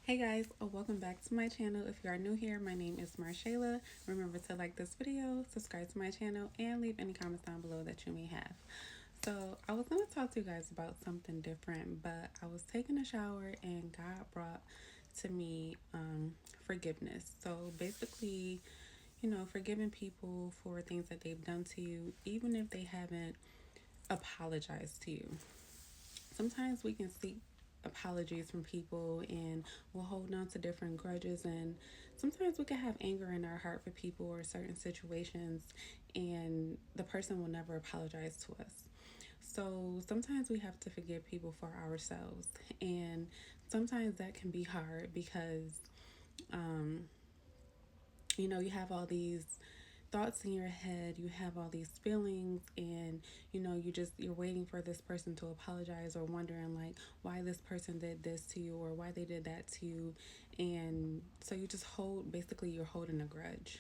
Hey guys, welcome back to my channel. If you are new here, my name is Marshayla. Remember to like this video, subscribe to my channel, and leave any comments down below that you may have. So I was going to talk to you guys about something different, but I was taking a shower and God brought to me forgiveness. So basically, forgiving people for things that they've done to you, even if they haven't apologized to you. Sometimes we can seek apologies from people and we'll hold on to different grudges, and sometimes we can have anger in our heart for people or certain situations, and the person will never apologize to us. So sometimes we have to forgive people for ourselves, and sometimes that can be hard because um, you have all these thoughts in your head, you have all these feelings, and you're waiting for this person to apologize, or wondering like why this person did this to you or why they did that to you. And so you just you're holding a grudge.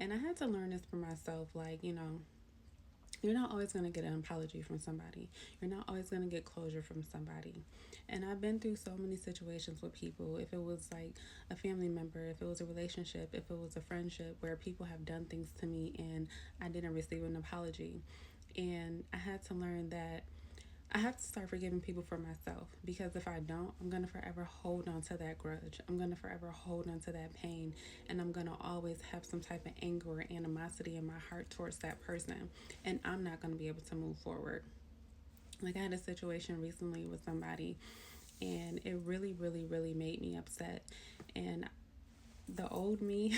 And I had to learn this for myself, like, you're not always going to get an apology from somebody. You're not always going to get closure from somebody. And I've been through so many situations with people. If it was like a family member, if it was a relationship, if it was a friendship, where people have done things to me and I didn't receive an apology. And I had to learn that I have to start forgiving people for myself, because if I don't, I'm going to forever hold on to that grudge. I'm going to forever hold on to that pain, and I'm going to always have some type of anger or animosity in my heart towards that person, and I'm not going to be able to move forward. Like, I had a situation recently with somebody, and it really, really, really made me upset. And the old me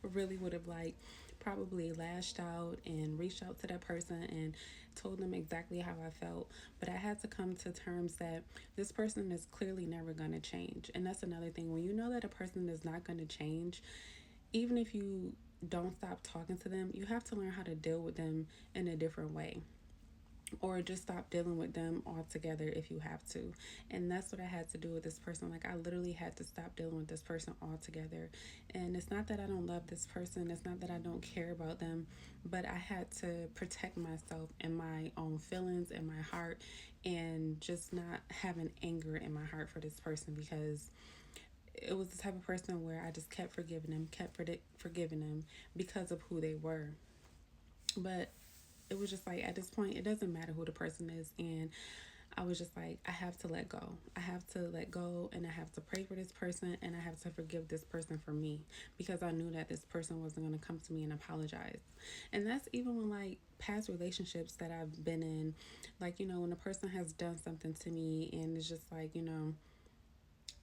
really would have like probably lashed out and reached out to that person and told them exactly how I felt. But I had to come to terms that this person is clearly never going to change. And that's another thing. When you know that a person is not going to change, even if you don't stop talking to them, you have to learn how to deal with them in a different way, or just stop dealing with them altogether if you have to. And that's what I had to do with this person. Like, I literally had to stop dealing with this person altogether. And it's not that I don't love this person, it's not that I don't care about them, but I had to protect myself and my own feelings and my heart, and just not having anger in my heart for this person, because it was the type of person where I just kept forgiving them, forgiving them because of who they were. But it was just like, at this point, it doesn't matter who the person is. And I was just like, I have to let go. I have to let go, and I have to pray for this person, and I have to forgive this person for me, because I knew that this person wasn't going to come to me and apologize. And that's even when, like, past relationships that I've been in, like, when a person has done something to me and it's just like,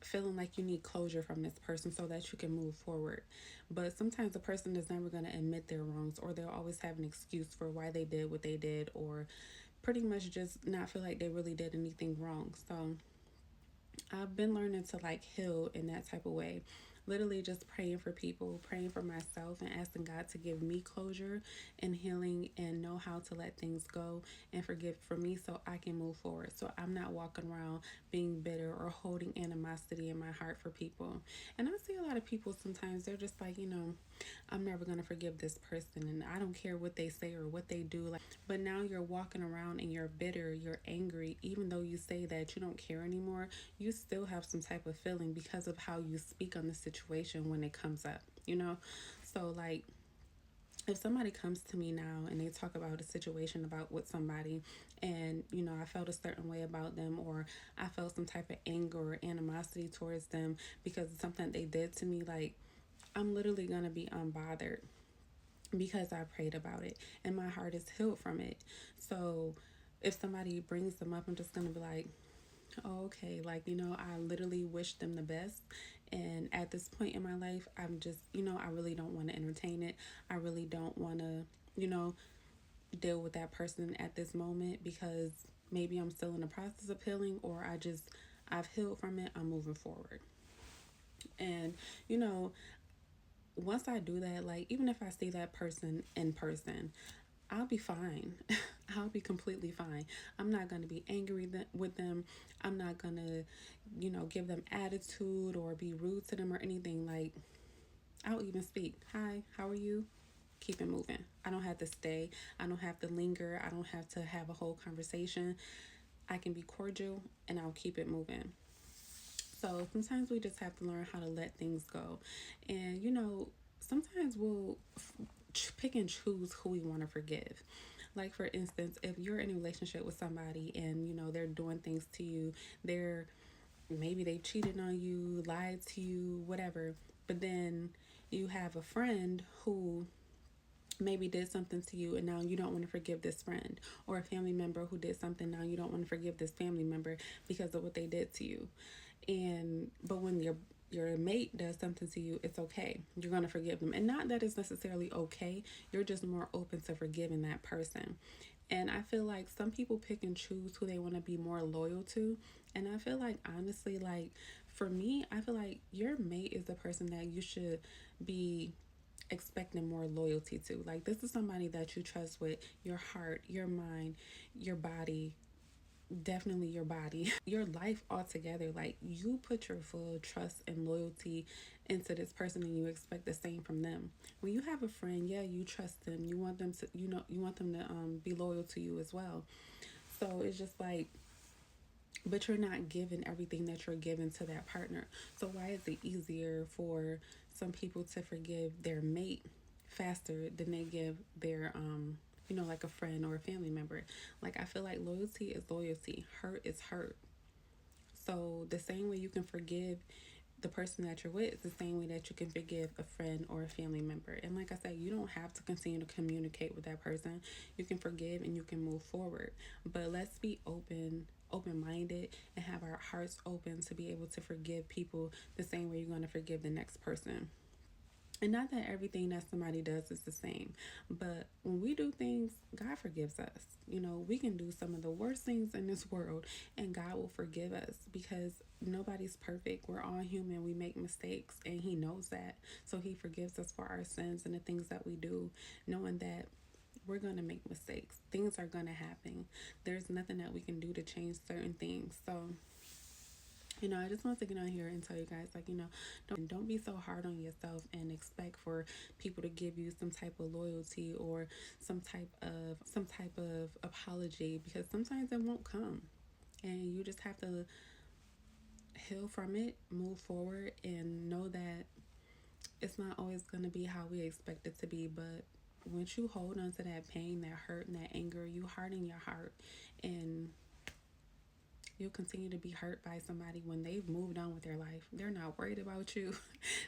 feeling like you need closure from this person so that you can move forward. But sometimes the person is never going to admit their wrongs, or they'll always have an excuse for why they did what they did, or pretty much just not feel like they really did anything wrong. So I've been learning to like heal in that type of way. Literally just praying for people, praying for myself, and asking God to give me closure and healing, and know how to let things go and forgive for me so I can move forward. So I'm not walking around being bitter or holding animosity in my heart for people. And I see a lot of people sometimes, they're just like, I'm never going to forgive this person, and I don't care what they say or what they do. Like, but now you're walking around and you're bitter, you're angry, even though you say that you don't care anymore. You still have some type of feeling because of how you speak on the situation when it comes up. So, like, if somebody comes to me now and they talk about a situation about with somebody, and I felt a certain way about them, or I felt some type of anger or animosity towards them because of something they did to me, like, I'm literally gonna be unbothered because I prayed about it and my heart is healed from it. So if somebody brings them up, I'm just gonna be like, oh, okay, like, I literally wish them the best. And at this point in my life, I'm just, I really don't want to entertain it. I really don't want to, you know, deal with that person at this moment, because maybe I'm still in the process of healing, or I've healed from it. I'm moving forward. And, you know, once I do that, like, even if I see that person in person, I'll be fine. I'll be completely fine. I'm not going to be angry with them. I'm not going to, give them attitude or be rude to them or anything. Like, I'll even speak. Hi, how are you? Keep it moving. I don't have to stay. I don't have to linger. I don't have to have a whole conversation. I can be cordial and I'll keep it moving. So sometimes we just have to learn how to let things go. And, sometimes we'll pick and choose who we want to forgive. Like, for instance, if you're in a relationship with somebody and, they're doing things to you, they're maybe they cheated on you, lied to you, whatever, but then you have a friend who maybe did something to you and now you don't want to forgive this friend, or a family member who did something, now you don't want to forgive this family member because of what they did to you. And but when your mate does something to you, it's okay, you're going to forgive them. And not that it's necessarily okay, you're just more open to forgiving that person. And I feel like some people pick and choose who they want to be more loyal to. And I feel like, honestly, like, for me, I feel like your mate is the person that you should be expecting more loyalty to. Like, this is somebody that you trust with your heart, your mind, your body, definitely your body, your life altogether. Like, you put your full trust and loyalty into this person and you expect the same from them. When you have a friend, yeah, you trust them, you want them to, you want them to be loyal to you as well. So it's just like, but you're not giving everything that you're giving to that partner. So why is it easier for some people to forgive their mate faster than they give their like a friend or a family member? Like, I feel like loyalty is loyalty, hurt is hurt. So the same way you can forgive the person that you're with is the same way that you can forgive a friend or a family member. And like I said, you don't have to continue to communicate with that person. You can forgive and you can move forward. But let's be open minded and have our hearts open to be able to forgive people the same way you're going to forgive the next person. And not that everything that somebody does is the same, but when we do things, God forgives us. We can do some of the worst things in this world and God will forgive us because nobody's perfect. We're all human. We make mistakes and He knows that. So He forgives us for our sins and the things that we do, knowing that we're going to make mistakes. Things are going to happen. There's nothing that we can do to change certain things. So I just want to get on here and tell you guys, like, don't be so hard on yourself and expect for people to give you some type of loyalty or some type of apology, because sometimes it won't come. And you just have to heal from it, move forward, and know that it's not always going to be how we expect it to be. But once you hold on to that pain, that hurt, and that anger, you harden your heart, and you'll continue to be hurt by somebody when they've moved on with their life. They're not worried about you.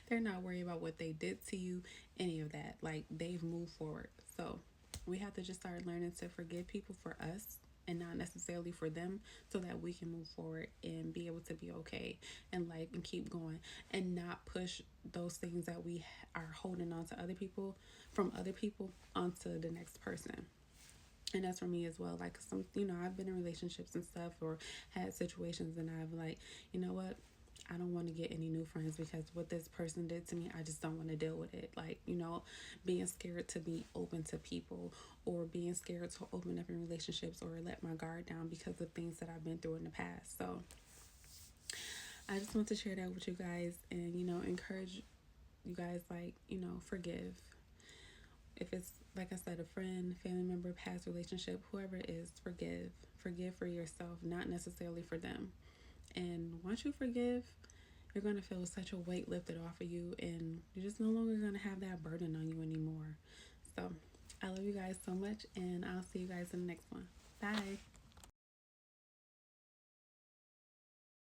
They're not worried about what they did to you, any of that. Like, they've moved forward. So we have to just start learning to forgive people for us and not necessarily for them, so that we can move forward and be able to be okay in life and keep going, and not push those things that we are holding on to other people, from other people, onto the next person. And that's for me as well. Like, I've been in relationships and stuff, or had situations, and I've like, you know what, I don't want to get any new friends because what this person did to me, I just don't want to deal with it. Like, being scared to be open to people, or being scared to open up in relationships, or let my guard down because of things that I've been through in the past. So I just want to share that with you guys, and encourage you guys, like, forgive. If it's, like I said, a friend, family member, past relationship, whoever it is, forgive. Forgive for yourself, not necessarily for them. And once you forgive, you're going to feel such a weight lifted off of you, and you're just no longer going to have that burden on you anymore. So I love you guys so much, and I'll see you guys in the next one. Bye.